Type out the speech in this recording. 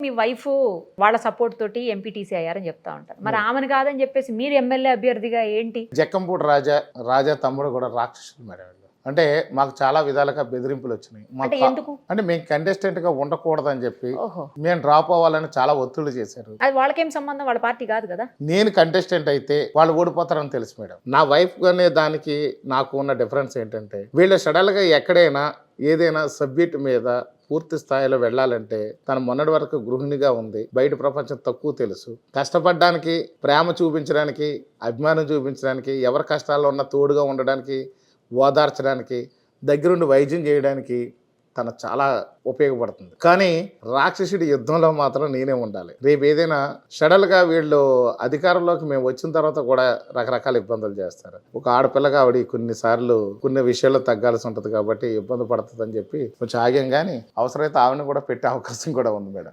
మీ wife వాళ్ళ support తోటి MPTC అయ్యారని చెప్తా ఉంటారు. మరి ఆమెను కాదని చెప్పేసి మీరు ఎమ్మెల్యే అభ్యర్థిగా ఏంటి? జక్కంపూడి రాజా తమ్ముడు కూడా రాక్షసుడు మేడం వీళ్ళు. అంటే మాకు చాలా విధాలుగా బెదిరింపులు వచ్చినాయి. అంటే ఎందుకు? అంటే మేము కంటెస్టెంట్ గా ఉండకూడదని చెప్పి ఓహో, మేము డ్రాప్ అవ్వాలని చాలా ఒత్తిళ్లు చేశారు. అది వాళ్ళకేం సంబంధం? వాళ్ళ పార్టీ కాదు కదా. నేను కంటెస్టెంట్ అయితే వాళ్ళు ఓడిపోతారని తెలుసు మేడం. నా వైఫ్ అనే దానికి నాకు ఉన్న డిఫరెన్స్ ఏంటంటే వీళ్ళు సడన్ గా ఎక్కడైనా ఏదైనా సబ్జెక్ట్ మీద పూర్తి స్థాయిలో వెళ్ళాలంటే తను మొన్నటి వరకు గృహిణిగా ఉంది, బయట ప్రపంచం తక్కువ తెలుసు. కష్టపడడానికి, ప్రేమ చూపించడానికి, అభిమానం చూపించడానికి, ఎవరి కష్టాల్లో ఉన్న తోడుగా ఉండడానికి, ఓదార్చడానికి, దగ్గరుండి వైద్యం చేయడానికి తను చాలా ఉపయోగపడుతుంది. కానీ రాక్షసుడి యుద్ధంలో మాత్రం నేనే ఉండాలి. రేపు ఏదైనా సడన్గా వీళ్ళు అధికారంలోకి మేము వచ్చిన తర్వాత కూడా రకరకాల ఇబ్బందులు చేస్తారు. ఒక ఆడపిల్లగా ఆవిడ కొన్నిసార్లు కొన్ని విషయాల్లో తగ్గాల్సి ఉంటుంది కాబట్టి ఇబ్బంది పడుతుంది అని చెప్పి కొంచెం ఆగాం. కానీ అవసరమైతే ఆవిడని కూడా పెట్టే అవకాశం కూడా ఉంది మేడం.